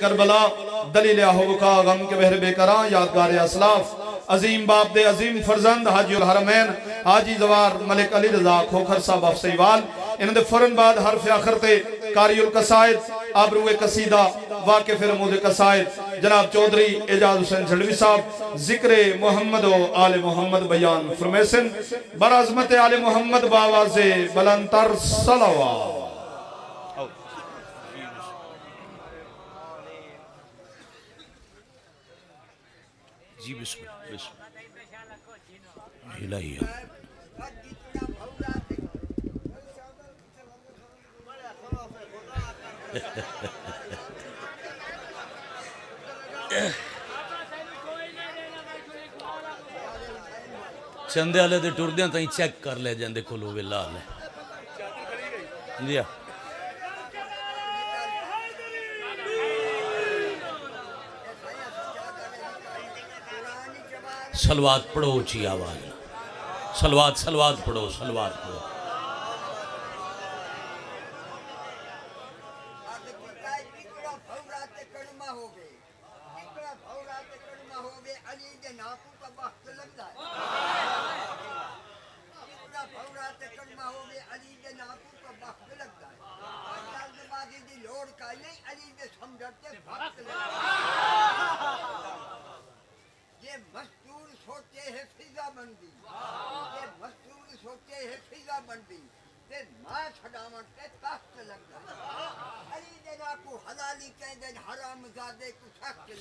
Karbala दलील हुबका गम के बहर बेकरा यादगार असलाफ अजीम बाप दे अजीम फरजंद हाजी उल हरमैन हाजी जवार मलिक अली रजा खोखर साहब अफसईवाल इन्होंने फौरन बाद हरफ आखिर ते कारियुल कसायद आबरूए कसीदा वाकिफ रमूद कसायद जनाब चौधरी एजाज हुसैन झड़वी साहब जिक्र मोहम्मद व आले मोहम्मद बयान फरमेसन बराज़मत आले मोहम्मद बावाज़े बुलंदतर सलावत। जी बिस्मिल्लाह चंदे वाले तो टुरदे ताई चेक कर ले जाते खोलो वेला हाल जी सलवात पढ़ो ऊंची आवाज सलवात सलवात पढ़ो सलवात पढ़ो।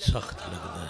सख्त लगता है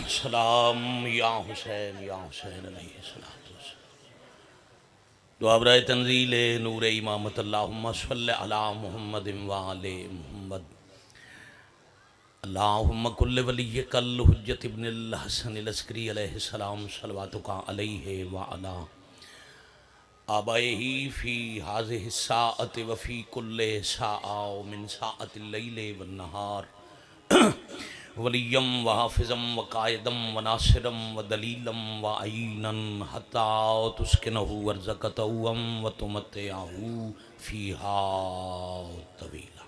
सलाम या हुसैन अलैहिस्सलाम। दुआ बराए तंजील नूर इमामत अल्लाहुम्मा सल्लि अला मुहम्मद व आले मुहम्मद। अल्लाहुम्मा कुल्ल वलिय्यकल हुज्जत इब्नुल हसन अलस्करी अलैहिस्सलाम सलवातुका अलैहि व अला आबाइही फी हाज़िहि साअति व फी कुल्लि साअ मिन साअतिल लैलि वन नहार वलियम व हाफिज़म व कायदम व नासिरम व दलीलम व आईनन हत्ता तुस्किनहु वर्ज़क़तहु व तुमत्तिअहु फ़ीहा तवीला।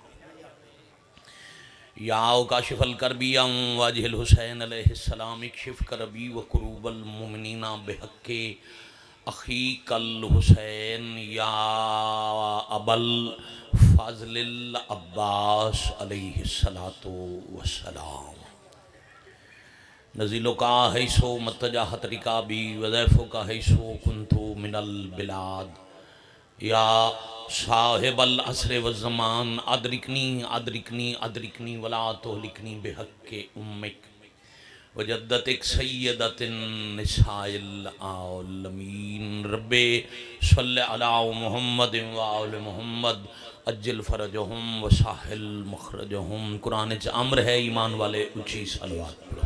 या काशिफ़ल करबी वाजिहिल हुसैन अलैहिस्सलाम इक्शिफ़ करबी व कुरूबल मुमिनीना बिहक़्क़ि अख़ीकल हुसैन या अबल फ़ाज़िल अब्बास अलैहिस्सलातु वस्सलाम। नज़ीलो का हैसो मतजाहत रिकाबी वज़ैफ़ो का हैसो कुन्तु मिनल बिलाद या साहिबल असर व ज़मान अदरिकनी अदरिकनी अदरिकनी वला तुहलिकनी बिहक़्क़ि उम्मिक वजद्दतिक सय्यदतिन निसाइल आलमीन। रब्बे सल्लि अला मुहम्मद व आले मुहम्मद अज्जिल फ़रजहुम व साहिल मखरजहुम। कुरान च अम्र है ईमान वाले ऊँची सलवात पढ़ो।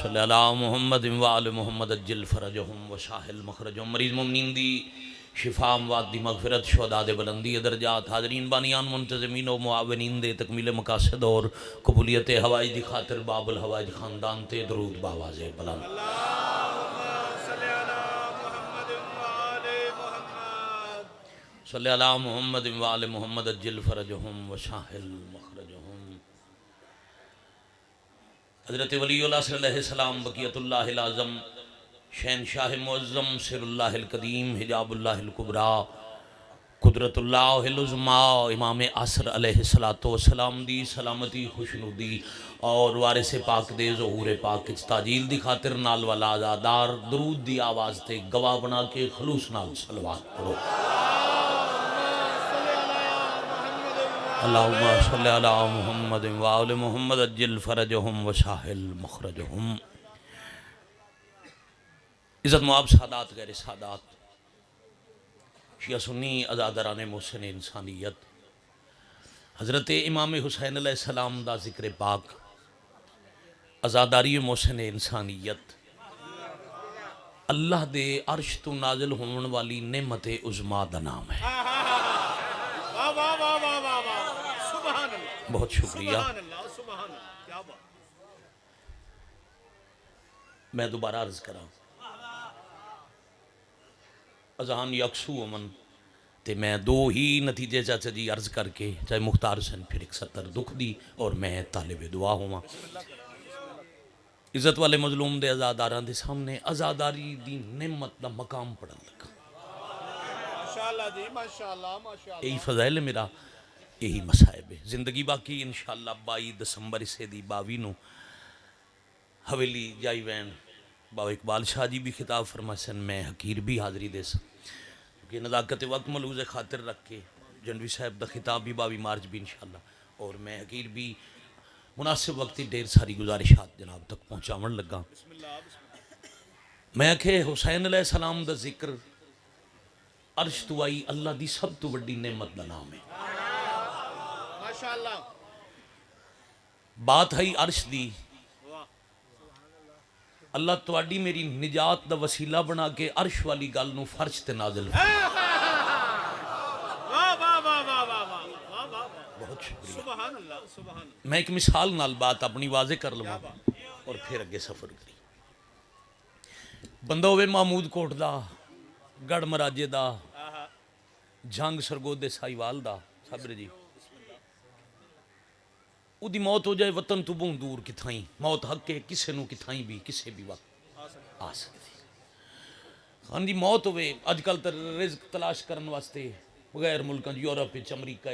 सल्लि अला मुहम्मद व आले मुहम्मद अज्जिल फ़रजहुम व साहिल मखरजहुम। मरीज़ मुमिनीन दी शिफा अमवात दी मग़फ़िरत शुहदा दे बुलंदी दर्जात हाज़रीन बानियान मुंतज़मीन व मुआविनीन दे तकमील मकासद और कबूलियत हवाई दी खातिर बाबुल हवाई ख़ानदान ते दरूद बावाज़े बुलंद। सल्लि अला मुहम्मद व आले मुहम्मद अज्जिल फ़रजहुम व साहिल मखरजहुम। हज़रत वलीउल्लाह अलैहिस्सलाम बक़ियतुल्लाहिल आज़म शहनशाह मुअज़्ज़म सिरुल्लाहिल कदीम हिजाबुल्लाहिल कुबरा कुदरतुल्लाहिल उज़्मा इमाम असर अलैहिस्सलातु वस्सलाम दी सलामती खुशनुदी और वारिस पाक दे ज़हूर पाक ताजील दी खातिर नाल वाला आज़ादार दरूद दी आवाज़ ते गवाह बना के खलूस नाल सलवात पढ़ो। अल्लाहुम्मा सल्लि अला मुहम्मद व आले मुहम्मद अज्जिल फ़रजहुम व साहिल मखरजहुम। इज़्ज़त मुआब सादात गैर सादात शिया सुन्नी अज़ादराने मोहसिन इंसानियत हज़रत इमाम हुसैन अलैहिस्सलाम दा जिक्र पाक आज़ादारी मोहसिन इंसानियत अल्लाह दे अर्श तो नाजिल होने वाली नेमत उज़मा दा नाम है। बहुत शुक्रिया। मैं दोबारा अर्ज करा अजान यकसू अमन ते मैं दो ही नतीजे चाचा जी अर्ज करके चाहे मुख्तार हुसैन फिर 71 दुख दी और मैं तालिब दुआ होवां। इज्जत वाले मजलूम दे आज़ादारां दे सामने आज़ादारी दी नेमत दा मकाम पढ़न लगा। माशाअल्लाह जी माशाअल्लाह माशाअल्लाह। यही फज़ाइल है मेरा, यही मसाइब है जिंदगी। बाकी इंशाअल्लाह 22 दिसंबर इसे दी 22 नूं हवेली जाई वैन बाबा इकबाल शाह जी भी खिताब फरमासन, मैं हकीर भी हाज़री दे कि नज़ाकत वक्त मलूज़ खातिर रख के जनवी साहब दा खिताब भी 22 मार्च भी इंशाअल्लाह, और मैं हकीर भी मुनासिब वक्त ही ढेर सारी गुजारिशात जनाब तक पहुँचावन लगा। मैं आखे हुसैन अलैहिस्सलाम दा जिक्र अर्श तो आई अल्लाह दी सब तो वड्डी नेमत दा नाम है। माशाअल्लाह। बात है अर्श दी, अल्लाह तुहाडी मेरी निजात दा वसीला बना के अर्श वाली गल नूं फर्श ते नाज़िल। बहुत शुक्रिया। मैं एक मिसाल नाल बात अपनी वाजे कर लवां और फिर अगे सफर करी। बंदा होवे महमूद कोट दा, गढ़ मराजे दा, जंग सरगोदे साहिवाल दा, साबरे जी उदी मौत हो जाए वतन तो बहुत दूर किथाई, मौत हक है किसे नूं किथाई भी किसे भी वक्त आ सकती। हाँ जी मौत होवे अजकल तो रिज़्क तलाश करने वास्ते बगैर मुल्कों यूरोप अमरीका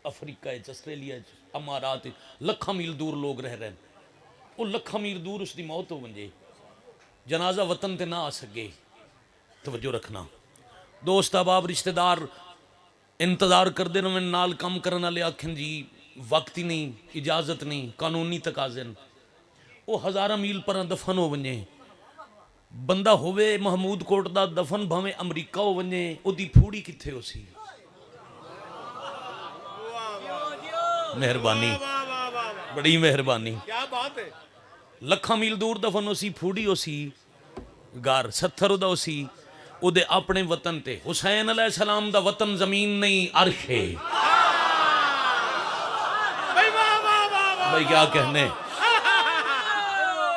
अफ्रीका आस्ट्रेलिया अमारात लखा मील दूर लोग रह रहे हैं। वो लखा मील दूर उसकी मौत हो वजे जनाजा वतन ते ना आ सके। तवज्जो रखना दोस्त अहबाब रिश्तेदार इंतज़ार करते रहे नाल कम करने वाले आखन जी वक्त ही नहीं, इजाजत नहीं, कानूनी तकाज़न वो हज़ारा मील पर दफन हो वजे। बंदा होवे महमूद कोट दा दफन भावें अमरीका हो वजे, उदी फूड़ी किथे हो सी। मेहरबानी बड़ी मेहरबानी, क्या बात है। लखा मील दूर दफन हो सी, फूड़ी हो सी, गार 70 उदा हो सी उदे अपने वतन ते। हुसैन अलैहिस्सलाम दा वतन जमीन नहीं अर्श है। भाई क्या कहने,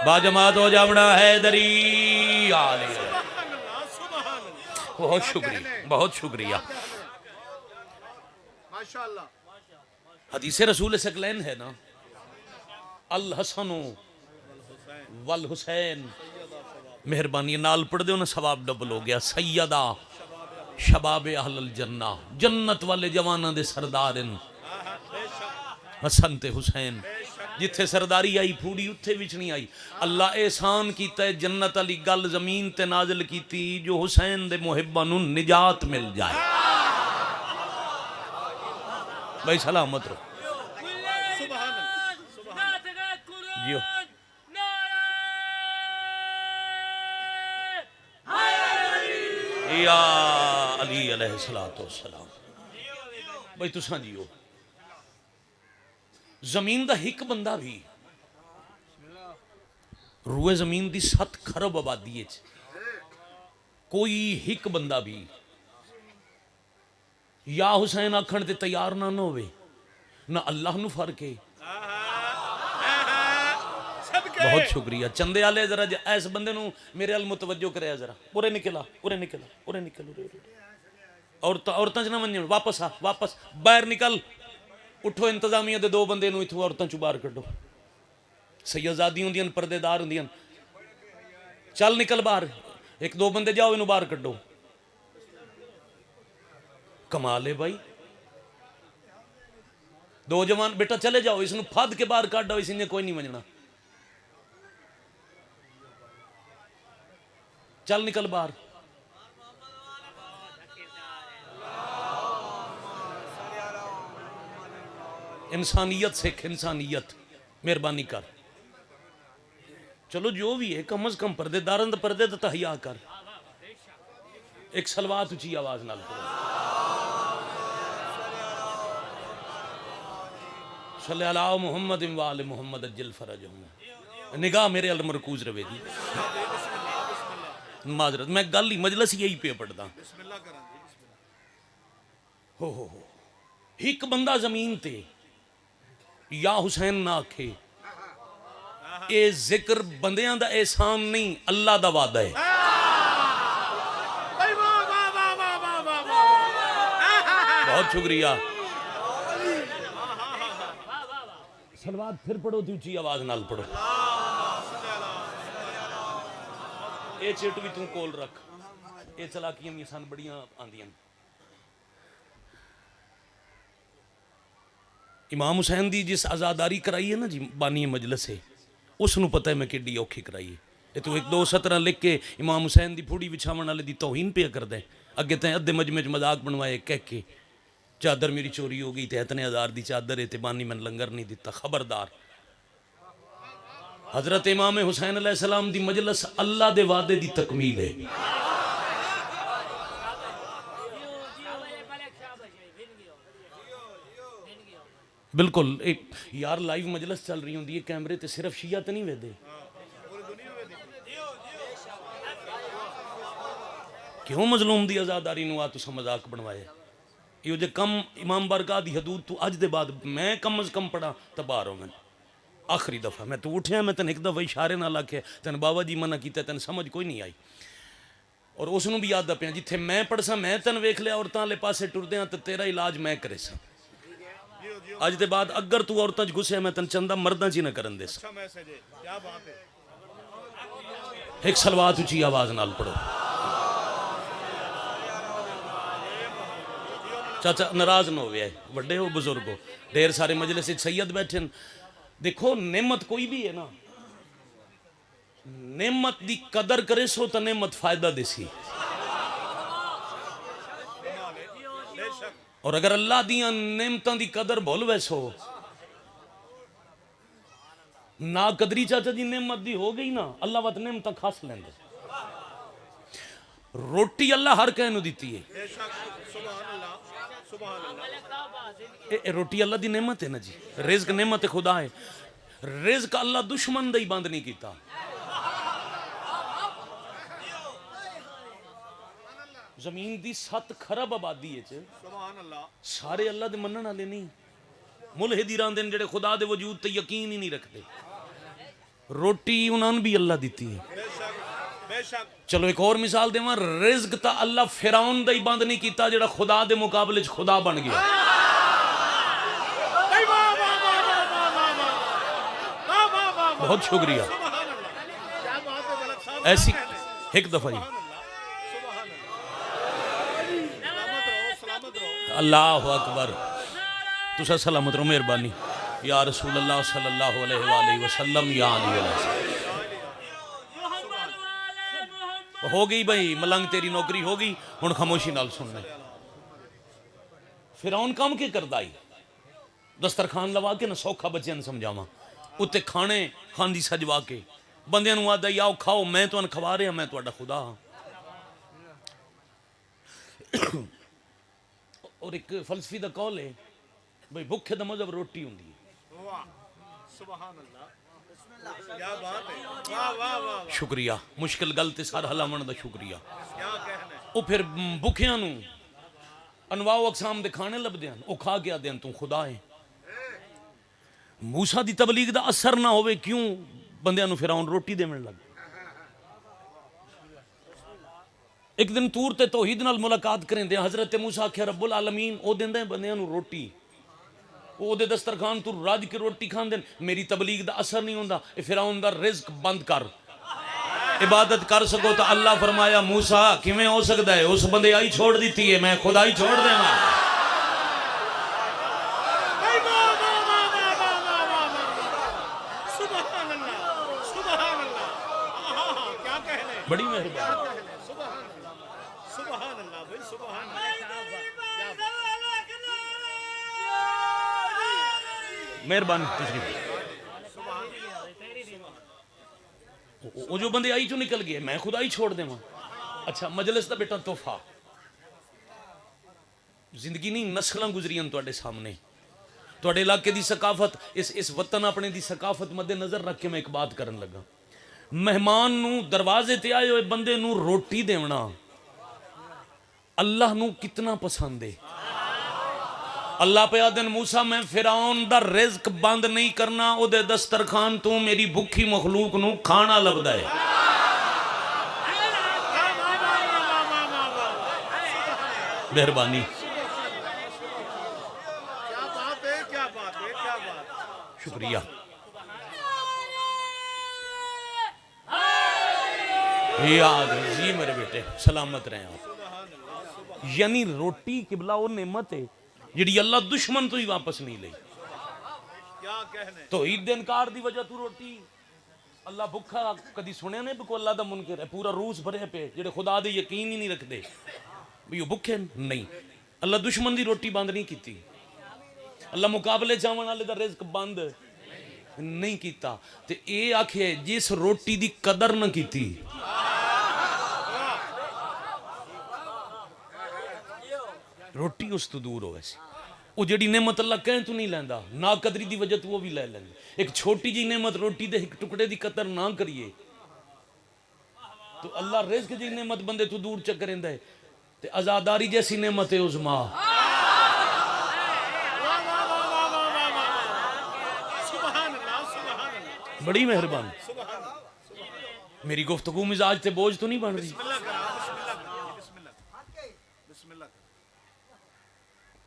बाजमात हो जावना है दरी आले। बहुत शुक्रिया बहुत शुक्रिया। माशाअल्लाह हदीस रसूल सकलैन है ना, अल हसनो वल हुसैन। मेहरबानी नाल पढ़ दो ना सवाब डबल हो गया। सैयदा शबाब अहलल जन्ना, जन्नत वाले जवाना दे सरदार हसन ते हुसैन। जिथे सरदारी आई फूड़ी उत्थे विच नहीं आई। अल्लाह एहसान कीता है जन्नत वाली गल जमीन ते नाजिल कीती जो हुसैन दे मुहिब्बां नूं निजात मिल जाए। भाई सलामत रहो जियो। या अली अलैहिस्सलातु वस्सलाम। भाई तुसां जियो। जमीन दा हिक बंदा भी रूए जमीन दी 7 खरब आबादी कोई हिक बंदा भी या हुसैन आखण ते तैयार ना होवे ना अल्लाह नू फर्क है। बहुत शुक्रिया चंदे आले। जरा इस बंदे नू मेरे अल मुतवज्जो करे जरा। उरे निकला उरे निकल उरे निकल औरतां च ना वंजण। वापस आ वापस बाहर निकल। उठो इंतजामिया दे 2 बंदे नू इथों औरतां चों बाहर कड्डो। सैयदादी होंदियां पर्देदार होंदियां। चल निकल बाहर। 1-2 बंदे जाओ इनू बाहर कड्डो। कमाल है भाई। 2 जवान बेटा चले जाओ इसनू फद के बाहर काटो, इसने कोई नहीं वंजना। चल निकल बाहर। इंसानियत सिख इंसानियत। मेहरबानी कर चलो जो भी है कम अज कम पर्देदारन दा पर्दे तो तहया कर। एक सलवात उची आवाज नाल सल्ले अला मुहम्मद व आले मुहम्मद अज्जल फरजहुम। निगाह मेरे अल मरकूज रवे जी। माजरत मैं गल ही मजलिस यही पे पढ़दा। हो एक बंदा जमीन ते या हुसैन ना आखे, ये जिक्र बंदियां दा एहसान नहीं, अल्लाह दा वादा है। बहुत शुक्रिया। सलवात फिर पढ़ो, ऊंची आवाज नाल पढ़ो। ये चिट भी तू कोल रख, ये चलाकियां भी सन बड़ियां आंदियां। इमाम हुसैन दी जिस आज़ादारी कराई है ना जी बानी मजलिस से, उसनू पता है मैं किड्डी औखी कराई है। ये तू एक दो सतरा लिख के इमाम हुसैन दी फूड़ी विछावन वाले दी तौहीन पे कर दे। अगे तैं अद्धे मजमे च मजाक बनवाए कह के चादर मेरी चोरी हो गई, ते इतने हज़ार दी चादर है, ते बानी मैंने लंगर नहीं दिता। खबरदार, हजरत इमाम हुसैन अलैहिस्सलाम दी मजलिस अल्लाह दे वादे दी तकमील है। बिल्कुल यार, लाइव मजलिस चल रही होंगी है, कैमरे ते सिर्फ शिया तो नहीं वेदे। क्यों मजलूम दी आज़ादारी नू आ तुसा मजाक बनवाए? यो जे कम इमाम बरगाह दी हदूद तू अज दे बाद मैं कम अज कम पढ़ा तो बाहर हो। मैं आखिरी दफा मैं तू उठिया, मैं तेन एक दफा इशारे नाल आखे, तेन बाबा जी मना किया, तेन समझ कोई नहीं आई। और उसनू भी याद पिया जिथे मैं पढ़सा मैं तेन वेख लिया औरतां वाले पासे टुरदे हाँ, तो तेरा इलाज मैं करे सा। अज के बाद अगर तू औरतां च घुसे मैं तेन चंदा मर्दां च ही ना करन दे। एक सलवात ऊंची आवाज नाल पढ़ो। चाचा नाराज न होवे, वड्डे हो बुजुर्ग हो, ढेर सारे मजलिस सैयद बैठे। देखो नेमत कोई भी है ना, नेमत दी कदर करे सो तो नेमत फायदा देसी। और अगर अल्लाह दियां नेमतां दी कदर भुल वैसो ना कदरी चाचा जी नेमत दी हो गई ना, अल्लाह वत नेमतां खास लेंदे। रोटी अल्लाह हर कहनू दिती है, रोटी अल्लाह दी नेमत है ना जी। रिज़्क नेमत खुदा है, रिज़्क अल्लाह दुश्मन दा ही बंद नहीं कीता। जमीन दी 7 खरब आबादी है, सारे अल्लाह दे मनन वाले नहीं। मुलहिदी रांदे जेड़े खुदा दे वजूद ते यकीन ही नहीं रखते। रोटी उन्होंने भी अल्लाह दी है। चलो एक और मिसाल देवां, रिज़्क ता अल्लाह फिरौन दा ही बंद नहीं कीता जेड़ा खुदा दे मुकाबले च खुदा बन गया। बहुत शुक्रिया। ऐसी एक दफा जी अल्लाह अकबर, तुसा सलामत रहो, मेहरबानी या रसूल अल्लाह सल्लल्लाहु अलैहि वसल्लम। या हो गई भाई मलंग, तेरी नौकरी हो गई, हुण खामोशी नाल सुनना। फिरौन काम के करदा ही दस्तरखान लवा के ना सौखा बच्चों समझावा, उत्ते खाने खांदी सजवा के बंदियां नूं आदा आओ खाओ, मैं तुहानूं खवा रहा, मैं तुहाडा खुदा हाँ। और एक फलसफी दा कौल है भाई भुखे दा मजहब रोटी हुंदी है। शुक्रिया, मुश्किल गल ते सारा हलावन दा शुक्रिया। वो फिर भुखियां नूं अनवाओ अकसाम दे खाने लभदे हन, वो खा के आदे हन तू खुदा है। मूसा दी तबलीग दा असर ना होवे, क्यों बंदियां नूं फिरौन रोटी देवन लग। एक दिन तूर ते तौहीद नाल मुलाकात करेंदे हजरत मूसा आख्या रब्बुल आलमीन ओ देंदा है बंदियां नूं रोटी, ओदे दस्तरखान तू रज के रोटी खांदे, मेरी तबलीग दा असर नहीं होंदा। ए फिरौन दा रिज़्क बंद कर, इबादत कर सको तो अल्लाह फरमाया मूसा किवें हो सकदा है, उस बंदे आई छोड़ दी है, मैं खुदा ही छोड़ देना। बड़ी मेहरबानी, मेहरबानी। वो जो बंदे आई चो निकल गए, मैं खुदा ही छोड़ देवा। अच्छा मजलिस का बेटा तोहफा, जिंदगी नहीं नस्ल गुजरियां तुहाडे सामने। ਤੁਹਾਡੇ ਇਲਾਕੇ ਦੀ ਸਕਾਫਤ ਇਸ ਵਤਨ ਆਪਣੇ ਦੀ ਸਕਾਫਤ ਮੱਦੇ ਨਜ਼ਰ ਰੱਖ ਕੇ ਮੈਂ ਇੱਕ ਬਾਤ ਕਰਨ ਲੱਗਾ। ਮਹਿਮਾਨ ਨੂੰ ਦਰਵਾਜ਼ੇ ਤੇ ਆਏ ਹੋਏ ਬੰਦੇ ਨੂੰ ਰੋਟੀ ਦੇਵਣਾ ਅੱਲਾਹ ਨੂੰ ਕਿਤਨਾ ਪਸੰਦ ਹੈ। अल्लाह पे आदन मूसा मैं फिरौन दा रिज़्क बंद नहीं करना, ओदे दस्तरखान तू मेरी भुखी मखलूक नू खाना लभदा है। मेहरबानी, शुक्रिया। याद जी मेरे बेटे, सलामत रहे आप। यानी रोटी किबला वो नेमत है जिहड़ी अल्लाह दुश्मन तो ही वापस नहीं ली। क्या कहने तो ईद इनकार दी वजह तू रोटी अल्लाह भुखा कदी सुने ने भी को अल्लाह दा मुनकर है। पूरा रूस भरे पे जेड़े खुदा दे यकीन ही नहीं रखते भी वो भुखे नहीं। अल्लाह दुश्मन दी रोटी बंद नहीं कीती, अल्लाह मुकाबले चावण वाले दा रिज़्क बंद नहीं कीता। ते ए आखे जिस रोटी दी कदर न कीती रोटी उस तो दूर हो। वैसे वो जी नेमत अल्लाह कह तू नहीं लैंदा, ना कदरी की वजह तू वो भी लै लेंगे। एक छोटी जी नेमत रोटी दे एक टुकड़े की कदर ना करिए तो अल्लाह रिज़्क जी नेमत बंदे तू दूर चक रहिंदा है। ते आजादारी जैसी नेमत है उज़मा। बड़ी मेहरबानी। मेरी गुफ्तगू मिजाज ते बोझ तो नहीं बन रही।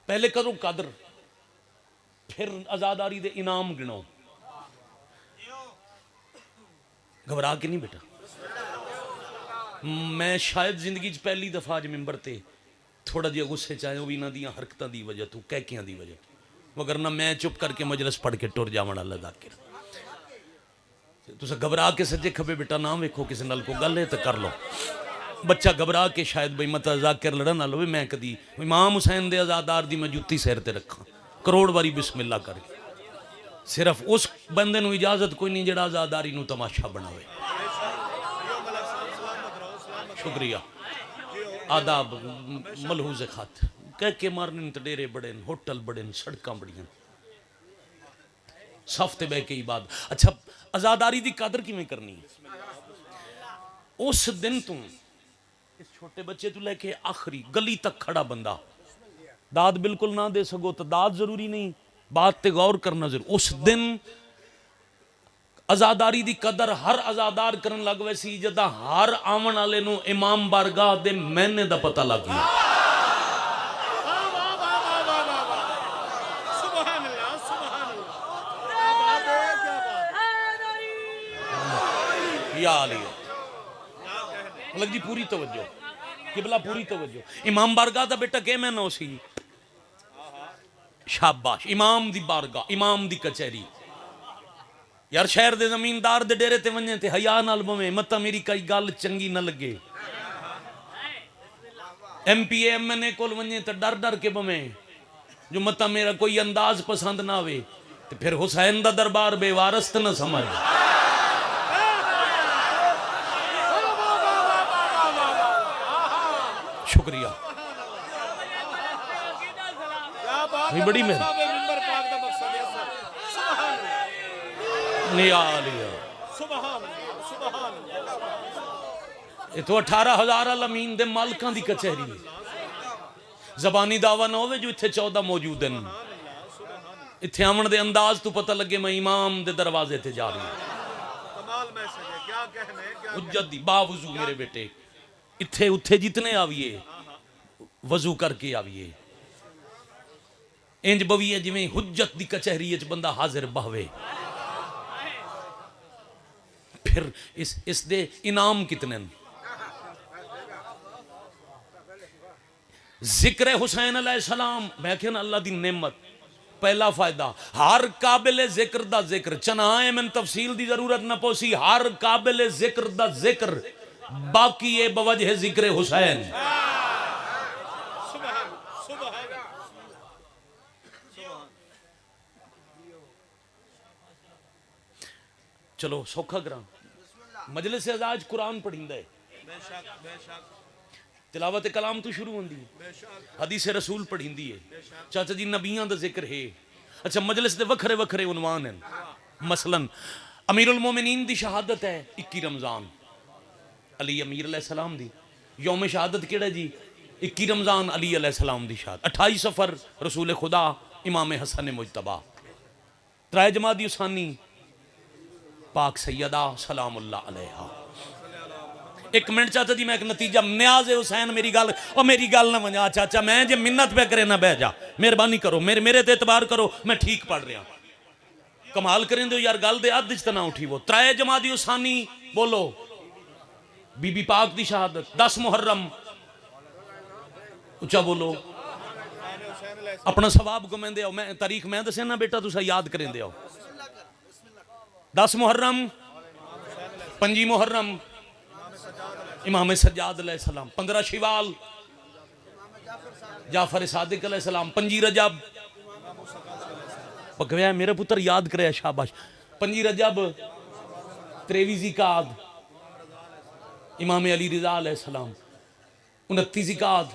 पहले करो कदर, फिर आजादारी दे इनाम गिनो। घबरा के नहीं बेटा। मैं शायद जिंदगी च पहली दफा अज मिंबर ते थोड़ा जिहा गुस्से च आया, भी इन्हां दियां हरकतां दी वजह तू कहकियां दी वजह, मगर ना मैं चुप करके मजलिस पढ़ के टुर जावण वाला जाकिर। तुस घबरा के सज्जे खब्बे बेटा ना वेखो, किसी नाल को गल है तो कर लो। बच्चा घबरा के शायद बई मत जाकिर लड़न ना लो। मैं कदी इमाम हुसैन दे आजादार दी मैं जुत्ती सिर ते रखा करोड़ बारी बिस्मिल्ला करके। सिर्फ उस बंदे नूं इजाजत कोई नहीं जिहड़ा आजादारी नूं तमाशा बनावे। शुक्रिया। आदाब मलहूज खत कह के मारने तो डेरे बड़े, होटल बड़े, सड़कां बड़ियां, सफ ते बह के ही बात। अच्छा, आजादारी दी कदर किवें करनी है? उस दिन तू इस छोटे बच्चे तू लेके आखिरी गली तक खड़ा बंदा दाद बिल्कुल ना दे सको तो दाद जरूरी नहीं, बात ते गौर करना जरूर। उस दिन आजादारी दी कदर हर आजादार करन लग वैसी जदा हर आवन वाले नूं इमाम बारगाह दे महीने दा पता लग गया। मतलब जी पूरी तवज्जो, किबला पूरी तवज्जो। इमाम बारगाह दा बेटा के मैं नो सी? शाबाश। इमाम दी बारगाह, इमाम दी कचहरी। यार शहर दे जमींदार दे डेरे ते वने ते हया नाल बवे, मत मेरी कई गल चंगी न लगे। MP MNA कोल वने ते डर डर के बवे जो मत मेरा कोई अंदाज पसंद ना आवे ते फिर हुसैन दा दरबार बेवारस न समझ। शुक्रिया, बड़ी मेहरबानी। ये तो 18,000 अमीन दे मालकां दी कचहरी है। जबानी दावा ना होवे जो इत्थे 14 मौजूद हैं। इत्थे आवन दे अंदाज तो पता लगे मैं इमाम दे दरवाजे ते जा रही हूं। कमाल मैसेज है, क्या कहने, क्या हुज्जत दी बावजू मेरे बेटे इत्थे उथे जितने आविए वजू करके आविए। इंज बवीए जिवें हुज्जत दी कचहरी च बंदा हाजिर बहवे। फिर इस दे इनाम कितने? जिक्र हुसैन अलैहिस्सलाम, मैं क्या अल्लाह दी नेमत। पहला फायदा हर काबिल जिक्र दा जिक्र। चनाए मैंने तफसील दी जरूरत न पोसी। हर काबिल जिक्र दा जिक्र बाकी ये बवजह जिक्र हुसैन। चलो सौखा करा। मजलिस अजाज कुरान पढ़ींदा है, तिलावत कलाम तो शुरू होंदी है, हदीस रसूल पढ़ींदी है, चाचा जी नबियां दा जिक्र है, अच्छा मजलिस के वखरे वखरे उनवान हैं। मसलन अमीरुल मोमिनीन दी शहादत है 21 रमज़ान, अली अमीर अलैहिस्सलाम दी। यौम शहादत केड़ा जी? 21 रमज़ान अली अलैहिस्सलाम दी शहादत। 28 सफ़र रसूल खुदा इमाम हसन मुजतबा। 3 जमादी उसानी पाक सैयदा सलामुल्लाह अलैहा। एक मिनट चाचा जी मैं एक नतीजा न्याज हुसैन मेरी गल और मेरी गल ना मजा चाचा मैं जे मिन्नत पे करे ना बह जा मेहरबानी करो मेरे ते एतबार करो मैं ठीक पढ़ रहा कमाल करें दो यार गल दे अध च ना उठी वो 3 जमादी उसानी बोलो बीबी पाक दी शहादत 10 मुहर्रम उच्चा बोलो अपना सवाब गुमेंदे आओ मैं तारीख मैं दसे ना बेटा तुसा याद करेंदे आओ 10 मुहर्रम 5 मुहर्रम इमाम सज्जाद अलैहिस्सलाम 15 शिवाल जाफर सादिक अलैहिस्सलाम 5 रजब पकवाया मेरे पुत्र याद करे शाबाश 5 रजब 23 ज़िकाद इमाम अली रिजा अलैहिस्सलाम 29 ज़िकाद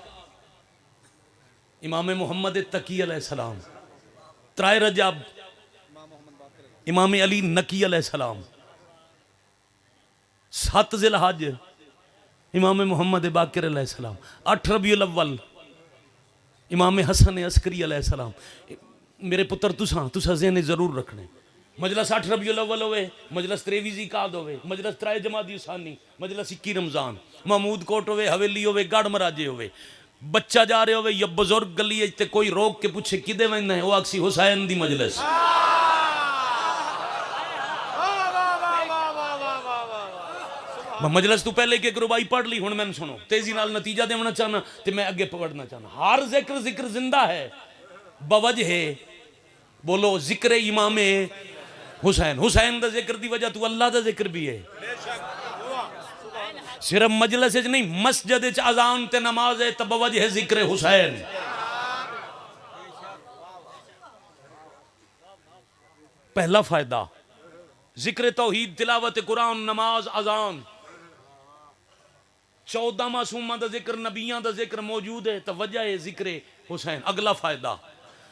इमाम मोहम्मद तकी अलैहिस्सलाम 3 रजब इमाम अली नकी अलैहिस्सलाम 7 ज़िलहज इमाम मोहम्मद बाकिर अलैहिस्सलाम 8 रबीउल अव्वल इमाम हसन अस्करी अलैहिस्सलाम मेरे पुत्र तुसा ज़हन जरूर रखने मजलिस 8 रबीउल अव्वल होवे मजलिस 23 ज़िकाद होवे मजलिस 3 जमादी उसानी मजलिस 21 रमज़ान महमूद कोट होवे हवेली होवे गढ़ मराजे होवे बच्चा जा रहे होवे या बुजुर्ग गली ते कोई रोक के पूछे किदे वंजना है वो आखसी हुसैन दी मजलिस मजलिस तू पहले के रुबाई पढ़ ली हुण मैंने सुनो तेजी नाल नतीजा देना चाहना ते मैं अगे पढ़ना चाहना हर जिक्र जिंदा है बवजह है बोलो जिक्र इमाम हुसैन हुसैन दा जिक्र दी वजह तू अल्लाह दा जिक्र भी है सिर्फ मजलिस च नहीं मस्जिद च अजान ते नमाज है तब वजह है जिक्र हुसैन पहला फायदा जिक्र तौहीद तिलावत कुरान नमाज अजान 14 मासूमा का जिक्र नबियां का जिक्र मौजूद है तो वजह है जिक्र हुसैन अगला फायदा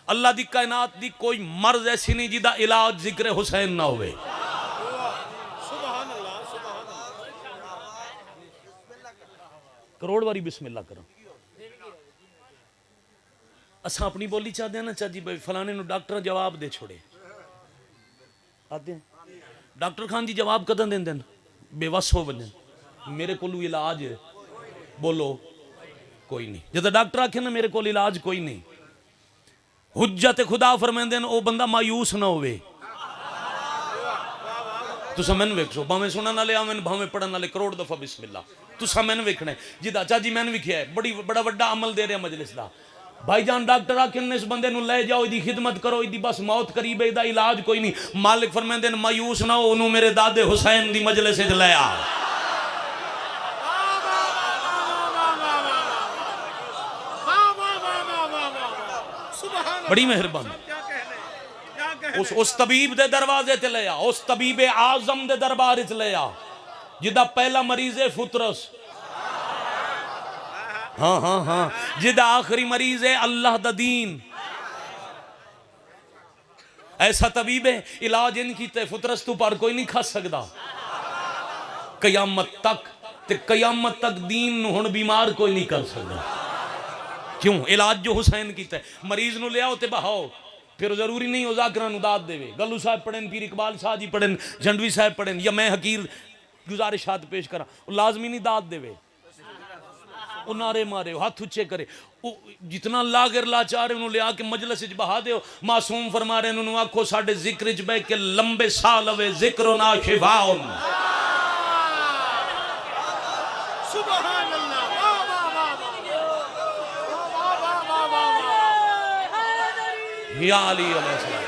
अल्लाह दी कायनात दी कोई मर्ज ऐसी नहीं जिदा इलाज जिक्र हुसैन ना होवे करोड़ बारी बिस्मिल्लाह करो असा अपनी बोली चाहते हैं ना चाची भाई फलाने नु डॉक्टर जवाब दे छोड़े आते डॉक्टर खान जी जवाब कदम देंदे बेवस हो बने मेरे को इलाज बोलो कोई नहीं जब डॉक्टर आखे ना मेरे को इलाज कोई नहीं हुज्जत खुदा फरमांदे ओ बंदा मायूस ना होवे तुसा मैनू वेखो भावें सुनने वाले आवें भावें पढ़ने वाले करोड़ दफा बिस्मिल्लाह तुसा मैनू वेखना जिदा चाची मैंने विख्या है बड़ा वड्डा अमल दे रहा मजलिस का भाईजान डॉक्टर आखिर इस बंदे नु ले जाओ इसकी खिदमत करो इसकी बस मौत करीब है इसका इलाज कोई नहीं मालिक फरमांदे मायूस ना हो उन्होंने मेरे दादे हुसैन की मजलिस ले आ बड़ी मेहरबानी उस तबीब दे दरवाजे ते ले आ उस तबीब आजम दे दरबार च ले आ जिदा पहला मरीज है फुतरस हाँ हाँ हाँ जिदा आखिरी मरीज है अल्लाह दा दीन ऐसा तबीब है इलाज इन कीते फुतरस तू पर कोई नहीं खा सकता कयामत तक दीन हुण बीमार कोई नहीं कर सकता क्यों इलाज जो हुसैन कीता है मरीज नु ले आओ ते बहाओ फिर जरूरी नहीं हो जाकरा नु दाद देवे गल्लू साहब पढ़न पीर इकबाल शाह जी पढ़न झंडवी साहब पढ़न या मैं हकीर गुजारिशात पेश करा लाजमी नहीं दाद देवे नारे मारे हाथ उच्चे करे जितना लागर लाचार उन्होंने लिया के मजलिस च बहा दो मासूम फरमा रहे उन्होंने आखो साडे जिक्र च बह के लंबे साह लवे जिक्र ना शिफाउन सुभान अल्लाह या अली अलैहिस्सलाम